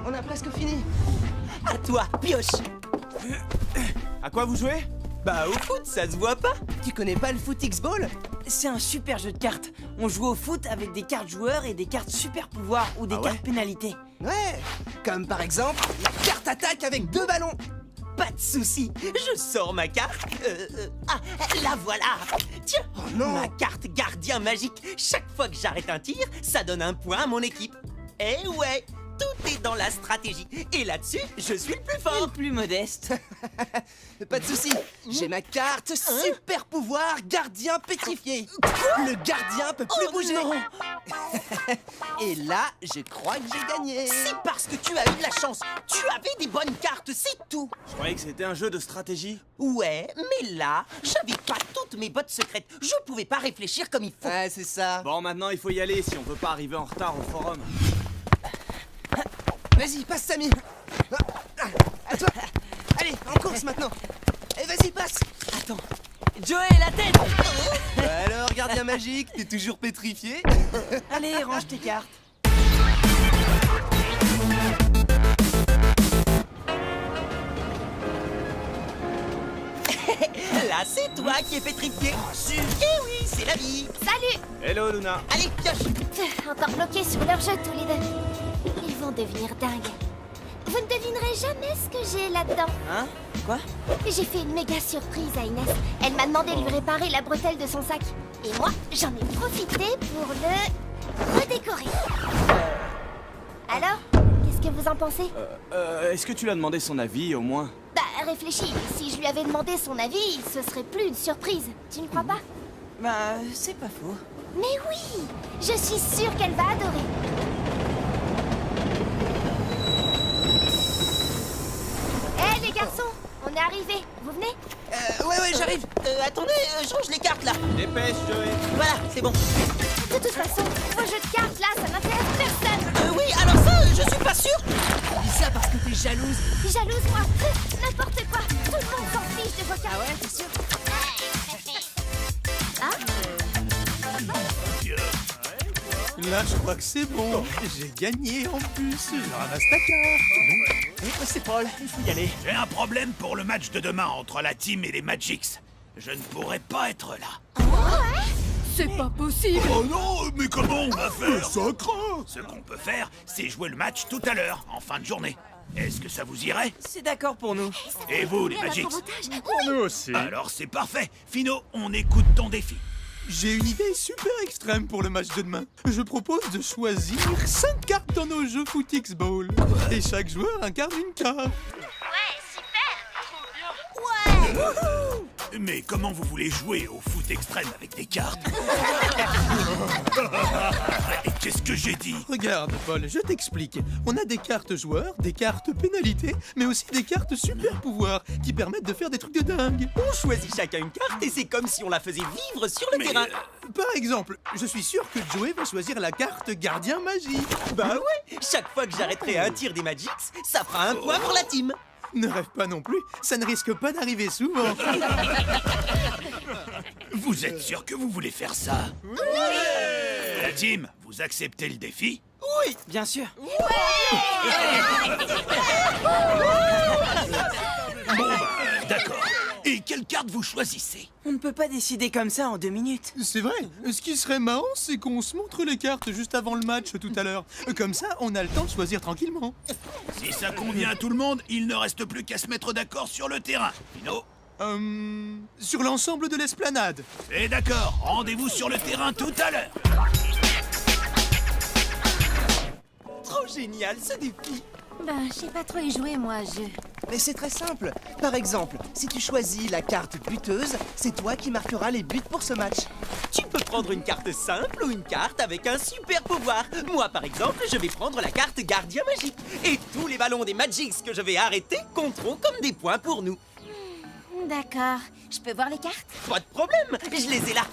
on a presque fini. À toi, pioche. À quoi vous jouez? Bah au foot, ça se voit pas. Tu connais pas le Foot X-Ball? C'est un super jeu de cartes. On joue au foot avec des cartes joueurs et des cartes super pouvoirs ou des Ah ouais cartes pénalités. Ouais, comme par exemple la carte attaque avec 2 ballons. Pas de souci, je sors ma carte. Ah, la voilà. Tiens, non. ma carte gardien magique. Chaque fois que j'arrête un tir, ça donne un point à mon équipe. Eh ouais, tout est dans la stratégie. Et là-dessus, je suis le plus Et fort. le plus modeste. Pas de souci, j'ai ma carte super pouvoir gardien pétrifié. Le gardien peut plus bouger. non. Et là, je crois que j'ai gagné. C'est parce que tu as eu de la chance. Tu avais des bonnes cartes, c'est tout. Je croyais que c'était un jeu de stratégie. Ouais, mais là, j'avais pas toutes mes bottes secrètes. Je pouvais pas réfléchir comme il faut. Ouais, c'est ça. Bon, maintenant il faut y aller si on veut pas arriver en retard au forum. Vas-y, passe Samy. À toi. Allez, en course maintenant. Et vas-y, passe. Attends. Joey, la tête. Alors, gardien magique, t'es toujours pétrifié? Allez, range tes cartes. Là, c'est toi qui es pétrifié. Eh oui, c'est la vie. Salut! Hello Luna. Allez, pioche. Encore bloqués sur leur jeu tous les deux. Ils vont devenir dingues. Vous ne devinerez jamais ce que j'ai là-dedans. Hein? Quoi? J'ai fait une méga surprise à Inès. Elle m'a demandé de lui réparer la bretelle de son sac. Et moi, j'en ai profité pour le redécorer. Alors, qu'est-ce que vous en pensez? Est-ce que tu lui as demandé son avis au moins? Bah, réfléchis. Si je lui avais demandé son avis, ce serait plus une surprise. Tu ne crois pas? Bah, c'est pas faux. Mais oui! Je suis sûre qu'elle va adorer. Hé les garçons, on est arrivés. Vous venez? Ouais, j'arrive. Attendez, je range les cartes là. Dépêche Joey. Voilà, c'est bon. De toute façon, vos jeux de cartes là, ça n'intéresse personne. Oui, alors ça, je suis pas sûr. Dis ça parce que t'es jalouse. Jalouse moi, n'importe quoi. Tout le monde s'en fiche de vos cartes. Ah ouais, t'es sûr? Hein? Là, je crois que c'est bon. J'ai gagné en plus. Je ramasse ta carte. C'est Paul, il faut y aller. J'ai un problème pour le match de demain entre la team et les Magics. Je ne pourrai pas être là. C'est pas possible. Oh non, mais comment on va faire? Ça craint. Ce qu'on peut faire, c'est jouer le match tout à l'heure, en fin de journée. Est-ce que ça vous irait? C'est d'accord pour nous. Et vous, les Notre Magics? avantage. Pour nous aussi. Alors c'est parfait. Fino, on écoute ton défi. J'ai une idée super extrême pour le match de demain. Je propose de choisir 5 cartes dans nos jeux Foot X-Ball. Et chaque joueur incarne une carte. Mais comment vous voulez jouer au foot extrême avec des cartes? Et qu'est-ce que j'ai dit? Regarde, Paul, je t'explique. On a des cartes joueurs, des cartes pénalités, mais aussi des cartes super pouvoirs qui permettent de faire des trucs de dingue. On choisit chacun une carte et c'est comme si on la faisait vivre sur le terrain. Par exemple, je suis sûr que Joey va choisir la carte gardien magique. Bah ouais, chaque fois que j'arrêterai un tir des Magics, ça fera un point pour la team. Ne rêve pas non plus, ça ne risque pas d'arriver souvent. Vous êtes sûr que vous voulez faire ça? Oui! La team, vous acceptez le défi? Oui, bien sûr. Bon bah, d'accord. Et quelle carte vous choisissez? On ne peut pas décider comme ça en 2 minutes. C'est vrai, ce qui serait marrant, c'est qu'on se montre les cartes juste avant le match tout à l'heure. Comme ça, on a le temps de choisir tranquillement. Si ça convient à tout le monde, il ne reste plus qu'à se mettre d'accord sur le terrain. Fino? Sur l'ensemble de l'esplanade. C'est d'accord, rendez-vous sur le terrain tout à l'heure. Trop génial ce défi. Ben, je sais pas trop y jouer moi, Mais c'est très simple. Par exemple, si tu choisis la carte buteuse, c'est toi qui marqueras les buts pour ce match. Tu peux prendre une carte simple ou une carte avec un super pouvoir. Moi, par exemple, je vais prendre la carte gardien magique. Et tous les ballons des Magics que je vais arrêter compteront comme des points pour nous. D'accord. Je peux voir les cartes? Pas de problème, je les ai là.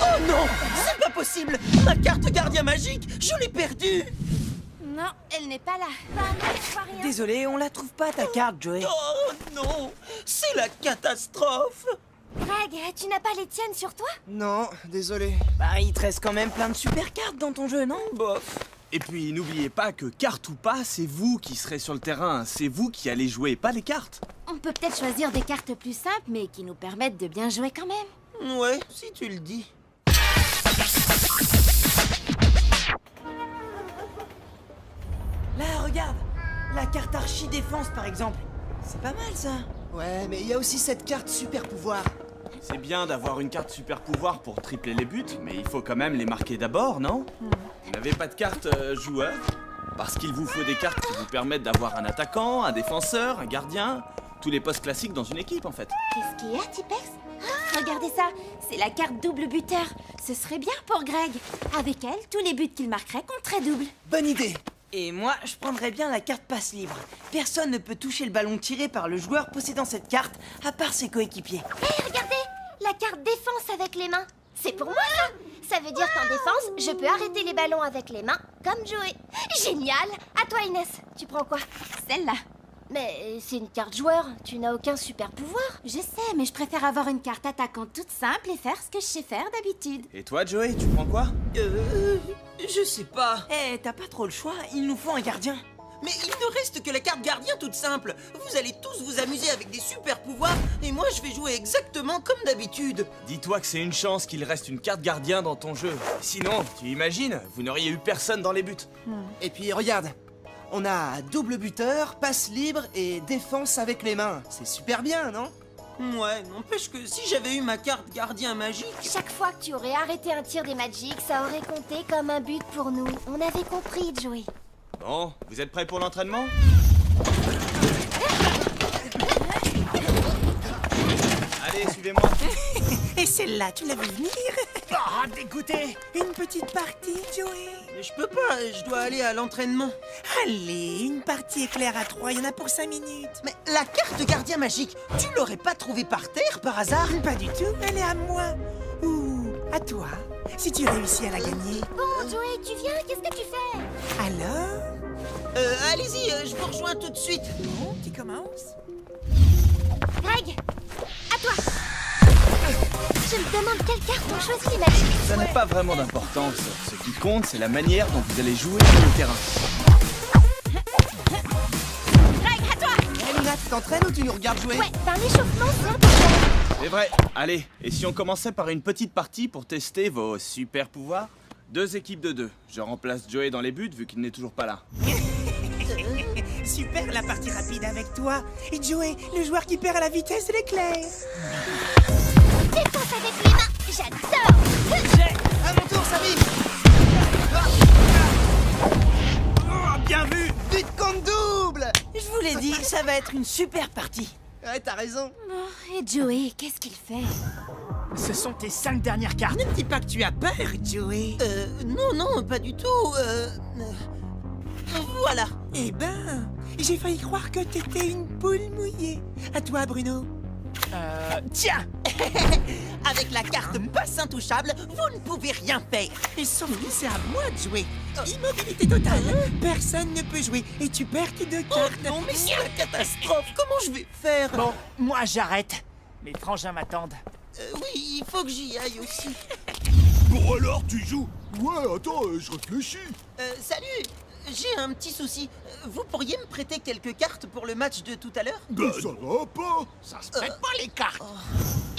Oh non, c'est pas possible. Ma carte gardien magique, je l'ai perdue. Non, elle n'est pas là. Bah, non, je vois rien. Désolé, on la trouve pas ta carte, Joey. Oh non, c'est la catastrophe. Greg, tu n'as pas les tiennes sur toi? Non, désolé. Bah, il te reste quand même plein de super cartes dans ton jeu, non? Bof. Et puis n'oubliez pas que carte ou pas, c'est vous qui serez sur le terrain. C'est vous qui allez jouer, pas les cartes. On peut peut-être choisir des cartes plus simples, mais qui nous permettent de bien jouer quand même. Ouais, si tu le dis. Là, regarde. La carte archi-défense, par exemple. C'est pas mal, ça. Ouais, mais il y a aussi cette carte super pouvoir. C'est bien d'avoir une carte super pouvoir pour tripler les buts, mais il faut quand même les marquer d'abord, non? Vous n'avez pas de carte joueur? Parce qu'il vous faut des cartes qui vous permettent d'avoir un attaquant, un défenseur, un gardien, tous les postes classiques dans une équipe en fait. Qu'est-ce qu'il y a, Tipex? Regardez ça, c'est la carte double buteur. Ce serait bien pour Greg. Avec elle, tous les buts qu'il marquerait compteraient double. Bonne idée. Et moi, je prendrais bien la carte passe libre. Personne ne peut toucher le ballon tiré par le joueur possédant cette carte, à part ses coéquipiers. Hé, regardez, la carte défense avec les mains. C'est pour moi, ça. Ça veut dire qu'en défense, je peux arrêter les ballons avec les mains, comme Joey. Génial. À toi, Inès. Tu prends quoi? Celle-là. Mais c'est une carte joueur. Tu n'as aucun super pouvoir. Je sais, mais je préfère avoir une carte attaquant toute simple et faire ce que je sais faire d'habitude. Et toi, Joey, tu prends quoi? Je sais pas. Eh, t'as pas trop le choix, il nous faut un gardien. Mais il ne reste que la carte gardien toute simple. Vous allez tous vous amuser avec des super pouvoirs et moi je vais jouer exactement comme d'habitude. Dis-toi que c'est une chance qu'il reste une carte gardien dans ton jeu. Sinon, tu imagines, vous n'auriez eu personne dans les buts. Et puis regarde, on a double buteur, passe libre et défense avec les mains. C'est super bien, non? Ouais, n'empêche que si j'avais eu ma carte gardien magique... Chaque fois que tu aurais arrêté un tir des Magic, ça aurait compté comme un but pour nous. On avait compris, Joey. Bon, vous êtes prêts pour l'entraînement? Allez, suivez-moi. Et celle-là, tu l'as vu venir? Ah, dégoûté! Une petite partie, Joey? Mais je peux pas, je dois aller à l'entraînement. Allez, une partie éclair à 3, il y en a pour 5 minutes. Mais la carte gardien magique, tu l'aurais pas trouvée par terre par hasard? Pas du tout, elle est à moi. Ou à toi, si tu réussis à la gagner. Bon, Joey, tu viens? Qu'est-ce que tu fais? Alors, Allez-y, je vous rejoins tout de suite. bon, tu commences? Greg, à toi. Je me demande quelle carte on choisit les Magic. Ça n'a pas vraiment d'importance. Ce qui compte, c'est la manière dont vous allez jouer sur le terrain. Greg, à toi! Hé, Luna, tu t'entraînes ou tu nous regardes jouer? Ouais, c'est un échauffement sans problème. C'est vrai. Allez, et si on commençait par une petite partie pour tester vos super pouvoirs? 2 équipes de 2. Je remplace Joey dans les buts vu qu'il n'est toujours pas là. Super la partie rapide avec toi. Et Joey, le joueur qui perd à la vitesse de l'éclair. Défense avec les mains, j'adore. À mon tour, Samy. Bien vu! But contre double. Je vous l'ai dit, ça va être une super partie. Ouais, t'as raison. Oh, et Joey, qu'est-ce qu'il fait? Ce sont tes 5 dernières cartes. Ne me dis pas que tu as peur, Joey. Non, pas du tout, Voilà. Eh ben, j'ai failli croire que t'étais une poule mouillée. À toi, Bruno. Tiens. Avec la carte passe intouchable, vous ne pouvez rien faire. Et sauf que c'est à moi de jouer. Immobilité totale. Personne ne peut jouer. Et tu perds tes 2 Oh cartes. non, mais c'est la catastrophe. Comment je vais faire? Bon, moi j'arrête. Mes frangins m'attendent. Oui, il faut que j'y aille aussi. Bon alors, tu joues? Ouais, attends, je réfléchis. Salut, j'ai un petit souci. Vous pourriez me prêter quelques cartes pour le match de tout à l'heure? Ben, ça va pas. Ça se prête pas les cartes.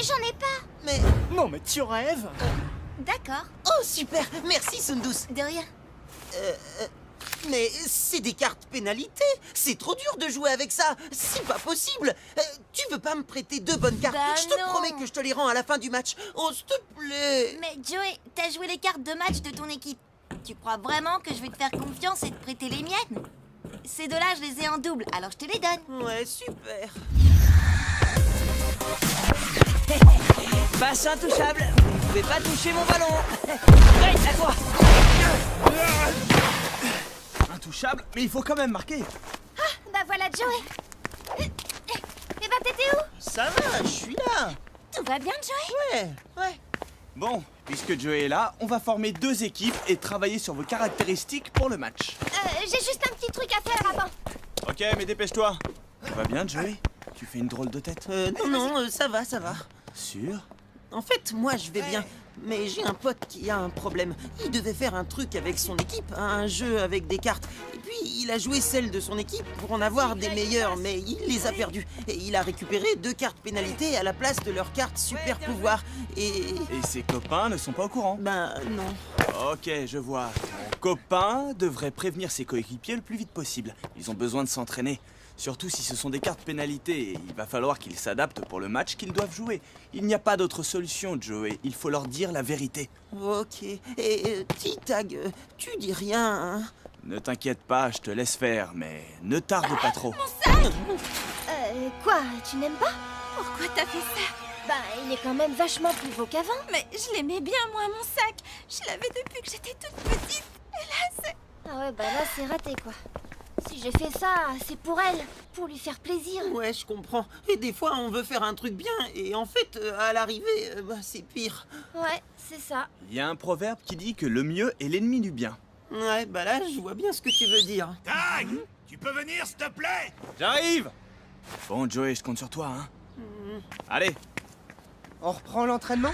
J'en ai pas. Mais... Non, mais tu rêves. D'accord. Oh, super. Merci, Sundus. De rien. Mais c'est des cartes pénalités. C'est trop dur de jouer avec ça. C'est pas possible. Tu veux pas me prêter 2 bonnes cartes? Bah Je te non. promets que je te les rends à la fin du match. Oh, s'il te plaît. Mais Joey, t'as joué les cartes de match de ton équipe. Tu crois vraiment que je vais te faire confiance et te prêter les miennes? Ces 2-là, je les ai en double, alors je te les donne. Ouais, super. Passe intouchable, vous ne pouvez pas toucher mon ballon. Greg, à toi. Intouchable, mais il faut quand même marquer. Bah voilà, Joey. Eh ben, t'étais où? Ça va, je suis là. Tout va bien, Joey? Ouais. Bon, puisque Joey est là, on va former 2 équipes et travailler sur vos caractéristiques pour le match. J'ai juste un petit truc à faire avant. Ok, mais dépêche-toi. Ça va bien, Joey? Tu fais une drôle de tête. Non, ça va. Sûr? En fait, moi, je vais bien. Mais j'ai un pote qui a un problème. Il devait faire un truc avec son équipe, un jeu avec des cartes. Et puis il a joué celle de son équipe pour en avoir des meilleures, mais il les a perdues. Et il a récupéré 2 cartes pénalité à la place de leurs cartes super pouvoir. Et ses copains ne sont pas au courant. ben non. Ok, je vois. Ton copain devrait prévenir ses coéquipiers le plus vite possible. Ils ont besoin de s'entraîner. Surtout si ce sont des cartes pénalité, il va falloir qu'ils s'adaptent pour le match qu'ils doivent jouer. Il n'y a pas d'autre solution, Joey. Il faut leur dire la vérité. Ok. Et T-Tag, tu dis rien, hein? Ne t'inquiète pas, je te laisse faire, mais ne tarde pas trop. Quoi, tu n'aimes pas? Pourquoi t'as fait ça? Bah, il est quand même vachement plus beau qu'avant. Mais je l'aimais bien, moi, mon sac. Je l'avais depuis que j'étais toute petite. Et là, c'est... Ah ouais, bah là, c'est raté, quoi. Si j'ai fait ça, c'est pour elle, pour lui faire plaisir. Ouais, je comprends. Et des fois, on veut faire un truc bien, et en fait, à l'arrivée, c'est pire. Ouais, c'est ça. Il y a un proverbe qui dit que le mieux est l'ennemi du bien. Ouais, bah là, je vois bien ce que tu veux dire. Tag, tu peux venir, s'il te plaît? J'arrive! Bon, Joey, je compte sur toi, hein. Allez, On reprend l'entraînement?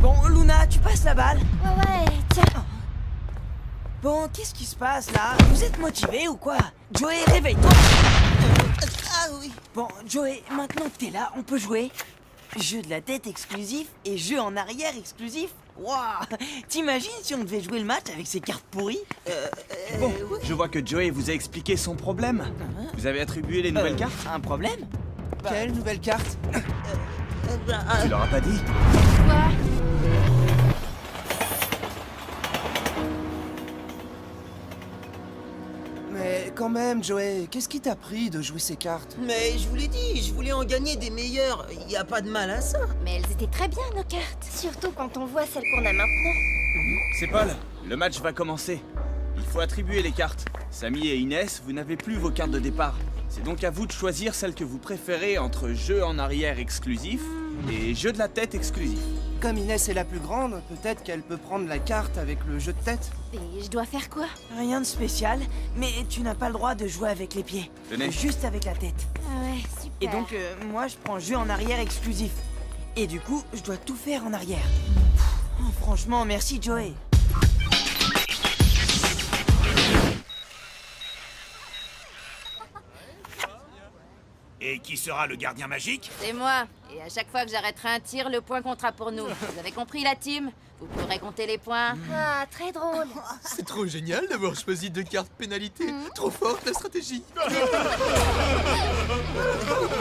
Bon, Luna, tu passes la balle. Ouais, tiens. Bon, qu'est-ce qui se passe là? Vous êtes motivé ou quoi? Joey, réveille-toi. Ah oui. Bon, Joey, maintenant que t'es là, on peut jouer. Jeu de la tête exclusif et jeu en arrière exclusif. Waouh! T'imagines si on devait jouer le match avec ces cartes pourries? bon, je vois que Joey vous a expliqué son problème. Vous avez attribué les nouvelles cartes? Un problème? Quelle nouvelle carte? Tu leur as pas dit? Quoi? Mais quand même, Joey, qu'est-ce qui t'a pris de jouer ces cartes? Mais je vous l'ai dit, je voulais en gagner des meilleures. Y a pas de mal à ça. Mais elles étaient très bien, nos cartes. Surtout quand on voit celle qu'on a maintenant. C'est Paul, le match va commencer. Il faut attribuer les cartes. Samy et Inès, vous n'avez plus vos cartes de départ. C'est donc à vous de choisir celle que vous préférez entre jeu en arrière exclusif et jeu de la tête exclusif. Comme Inès est la plus grande, peut-être qu'elle peut prendre la carte avec le jeu de tête. Et je dois faire quoi? Rien de spécial, mais tu n'as pas le droit de jouer avec les pieds. Tenez. Juste avec la tête. Ah ouais, super. Et donc, moi, je prends jeu en arrière exclusif. Et du coup, je dois tout faire en arrière. Oh, franchement, merci, Joey. Et qui sera le gardien magique? C'est moi. Et à chaque fois que j'arrêterai un tir, le point comptera pour nous. Vous avez compris, la team? Vous pourrez compter les points. Ah, très drôle. C'est trop génial d'avoir choisi 2 cartes pénalité. Trop forte la stratégie.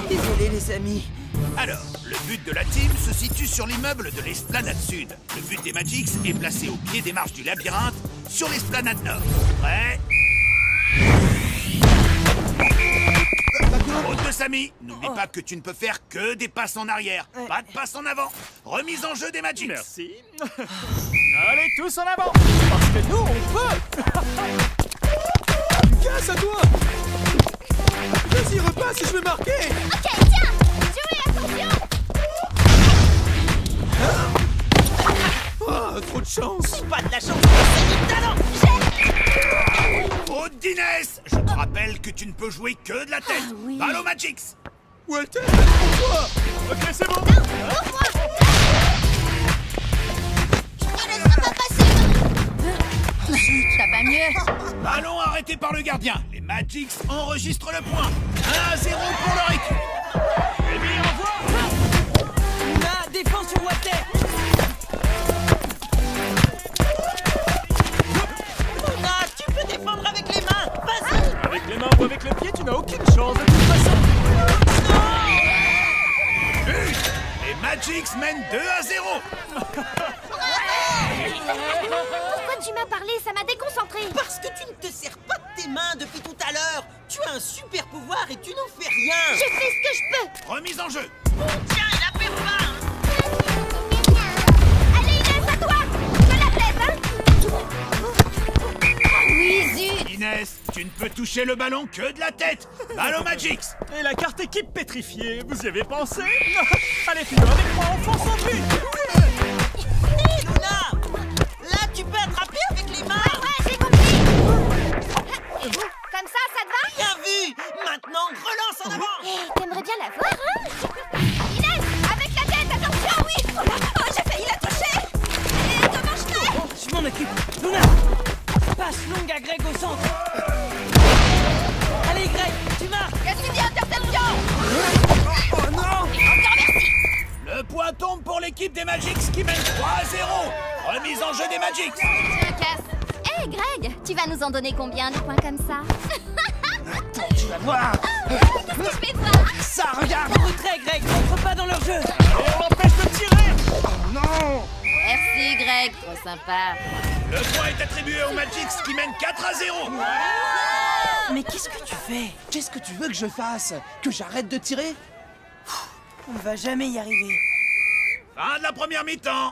Désolé, les amis. Alors, le but de la team se situe sur l'immeuble de l'esplanade sud. Le but des Magix est placé au pied des marches du labyrinthe, sur l'esplanade nord. Prêt? Route de Samy, n'oublie pas que tu ne peux faire que des passes en arrière. Pas de passes en avant. Remise en jeu des Magix. Merci. Allez, tous en avant. Parce que nous, on peut. Casse à toi. Vas-y, repasse et je vais marquer. Ok, tiens. Joey, attention. Oh, trop de chance. Pas de la chance, c'est du talent! Route d'Inès, je te rappelle que tu ne peux jouer que de la tête. Balle aux Magix. Walter, pourquoi? Ok, c'est bon. T'as pas mieux? Ballon arrêté par le gardien. Les Magix enregistrent le point. 1-0 pour leur équipe. Luna, défense sur Walter. Luna, tu peux défendre avec les mains! Vas-y! Avec les mains ou avec le pied, tu n'as aucune chance de toute façon. Les Magix mènent 2-0. Pourquoi tu m'as parlé? Ça m'a déconcentré. Parce que tu ne te sers pas de tes mains depuis tout à l'heure. Tu as un super pouvoir et tu n'en fais rien. Je fais ce que je peux. Remise en jeu. Tiens, il a fait faim! Allez, Inès, à toi. Je la plaise, hein? Oui, zut! Inès, tu ne peux toucher le ballon que de la tête. Balle aux Magix. Et la carte équipe pétrifiée, vous y avez pensé? Allez, fais-le avec moi, on fonce en but. Luna! Là, tu peux attraper avec les mains! Ouais, j'ai compris. Comme ça l'équipe des Magics qui mène 3-0. Remise en jeu des Magics. Je me casse. Hé, Greg, tu vas nous en donner combien de points comme ça? Attends, tu vas voir. Qu'est-ce que je vais voir? Ça, regarde. Retrait, Greg, rentre pas dans leur jeu. Et on l'empêche de tirer. Oh non. Merci, Greg, trop sympa. Le point est attribué aux Magics qui mènent 4-0. Mais qu'est-ce que tu fais? Qu'est-ce que tu veux que je fasse? Que j'arrête de tirer? On ne va jamais y arriver. Fin de la première mi-temps.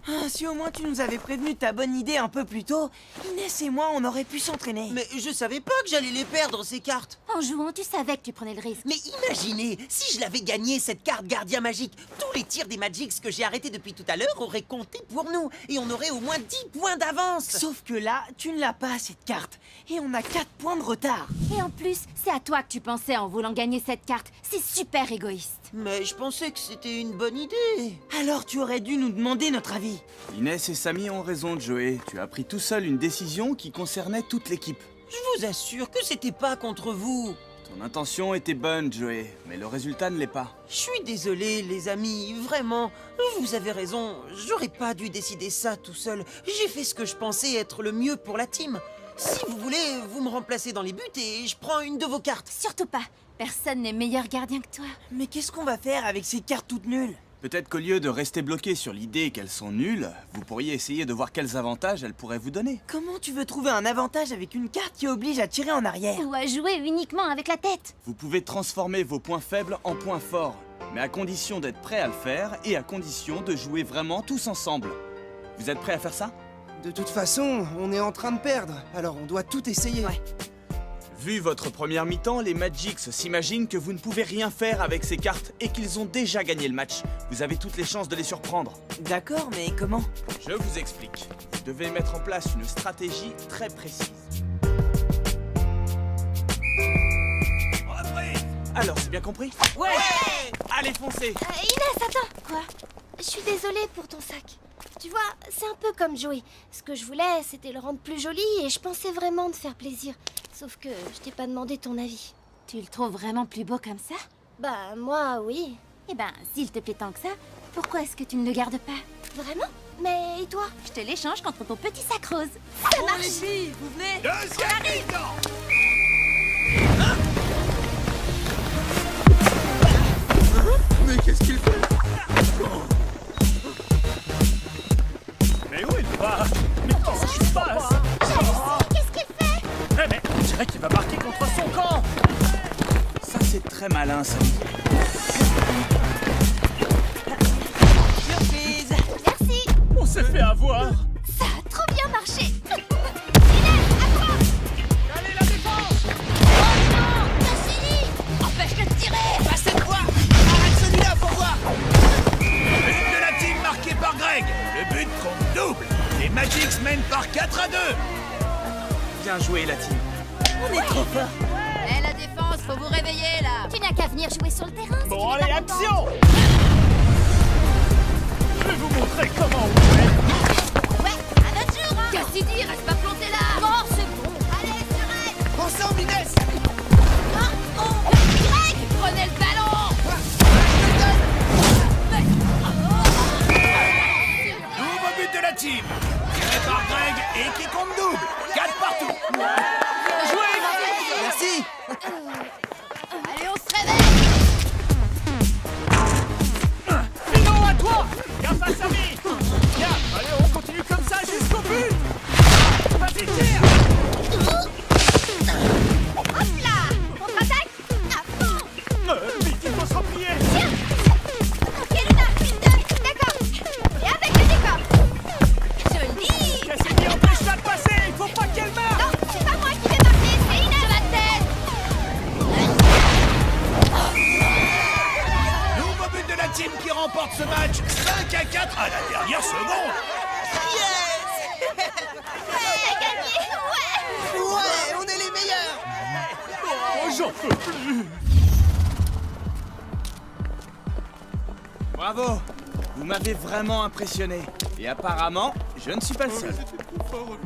Ah, si au moins tu nous avais prévenu de ta bonne idée un peu plus tôt, Inès et moi, on aurait pu s'entraîner. Mais je savais pas que j'allais les perdre, ces cartes. En jouant, tu savais que tu prenais le risque. Mais imaginez, si je l'avais gagné, cette carte gardien magique, tous les tirs des Magics que j'ai arrêtés depuis tout à l'heure auraient compté pour nous. Et on aurait au moins 10 points d'avance. Sauf que là, tu ne l'as pas, cette carte. Et on a 4 points de retard. Et en plus, c'est à toi que tu pensais en voulant gagner cette carte. C'est super égoïste. Mais je pensais que c'était une bonne idée. Alors tu aurais dû nous demander notre avis. Inès et Samy ont raison, Joey. Tu as pris tout seul une décision qui concernait toute l'équipe. Je vous assure que c'était pas contre vous. Ton intention était bonne, Joey, mais le résultat ne l'est pas. Je suis désolé, les amis, vraiment. Vous avez raison, j'aurais pas dû décider ça tout seul. J'ai fait ce que je pensais être le mieux pour la team. Si vous voulez, vous me remplacez dans les buts et je prends une de vos cartes. Surtout pas. Personne n'est meilleur gardien que toi. Mais qu'est-ce qu'on va faire avec ces cartes toutes nulles? Peut-être qu'au lieu de rester bloqué sur l'idée qu'elles sont nulles, vous pourriez essayer de voir quels avantages elles pourraient vous donner. Comment tu veux trouver un avantage avec une carte qui oblige à tirer en arrière? Ou à jouer uniquement avec la tête. Vous pouvez transformer vos points faibles en points forts, mais à condition d'être prêt à le faire et à condition de jouer vraiment tous ensemble. Vous êtes prêts à faire ça? De toute façon, on est en train de perdre, alors on doit tout essayer. Ouais. Vu votre première mi-temps, les Magics s'imaginent que vous ne pouvez rien faire avec ces cartes et qu'ils ont déjà gagné le match. Vous avez toutes les chances de les surprendre. D'accord, mais comment? Je vous explique. Vous devez mettre en place une stratégie très précise. Reprise. Alors, c'est bien compris? Ouais! Allez, foncez! Inès, attends. Quoi? Je suis désolée pour ton sac. Tu vois, c'est un peu comme Joey. Ce que je voulais, c'était le rendre plus joli et je pensais vraiment te faire plaisir. Sauf que je t'ai pas demandé ton avis. Tu le trouves vraiment plus beau comme ça? Bah, moi, oui. Eh ben, s'il te plaît tant que ça, pourquoi est-ce que tu ne le gardes pas? Vraiment? Mais et toi? Je te l'échange contre ton petit sac rose. Ça marche! Les filles, vous venez? Deuxième mi-temps. Mais qu'est-ce qu'il fait? Mais où il va? Mais qu'est-ce qui se passe? Qu'est-ce qu'il fait? Eh mais on dirait qu'il va marquer contre son camp. Ça, c'est très malin, Samy. Surprise! Merci! On s'est fait avoir. Ça a trop bien marché! Inès, à toi! Allez, la défense. Oh non! Cassini! Empêche-le de tirer! Passez de voir. Arrête celui-là pour voir. But de la team marqué par Greg. Le but compte double. Les Magics mènent par 4-2. Bien joué, la team. On est trop fort! Eh, la défense, faut vous réveiller, là! Tu n'as qu'à venir jouer sur le terrain si Bon, tu n'es allez, pas content. action. Je vais vous montrer comment on fait. Ouais, à notre jour, hein! Cassidy, reste pas planté là! Bon, c'est bon! Allez, Surette! Ensemble, Inès. Greg! Prenez le ballon! Nouveau but de la team. Tiré par Greg et qui compte double. 4 partout. Merci. Allez, on se réveille! Fino, à toi. Gaffe à Samy. Bien, allez, on continue comme ça jusqu'au but. Vas-y, tire. Hop là! Contre-attaque! À fond! Vite, il faut se replier. Ok, Luna! Une, deux, d'accord! Et avec le décor! Joli! Cassidy, empêche-la de passer. Il faut pas qu'elle marque. Non, c'est pas moi qui vais marquer, c'est Inès sur la tête! Nouveau but de la team qui remporte ce match 5-4 à la dernière seconde. On a gagné! Ouais! Ouais, on est les meilleurs. Oh, j'en peux plus. Bravo! Vous m'avez vraiment impressionné. Et apparemment, je ne suis pas le seul.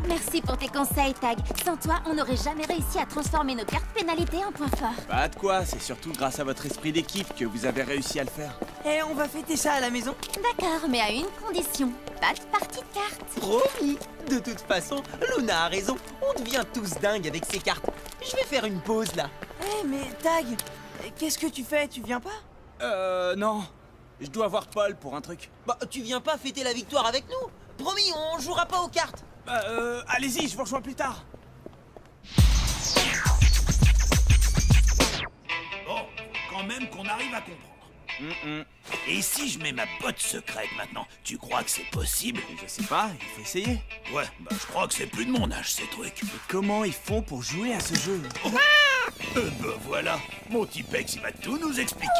Merci pour tes conseils, Tag. Sans toi, on n'aurait jamais réussi à transformer nos cartes pénalités en points forts. Pas de quoi, c'est surtout grâce à votre esprit d'équipe que vous avez réussi à le faire. Et on va fêter ça à la maison. D'accord, mais à une condition. Pas de partie de cartes. Promis. De toute façon, Luna a raison. On devient tous dingues avec ces cartes. Je vais faire une pause là. Eh mais Tag, qu'est-ce que tu fais? Tu viens pas? Non. Je dois voir Paul pour un truc. Bah, tu viens pas fêter la victoire avec nous? Promis, on jouera pas aux cartes. Allez-y, je vous rejoins plus tard. Bon, faut quand même qu'on arrive à comprendre. Et si je mets ma botte secrète maintenant, tu crois que c'est possible? Je sais pas, il faut essayer. Ouais, bah je crois que c'est plus de mon âge ces trucs. Et comment ils font pour jouer à ce jeu? Bah voilà, mon Tipex il va tout nous expliquer.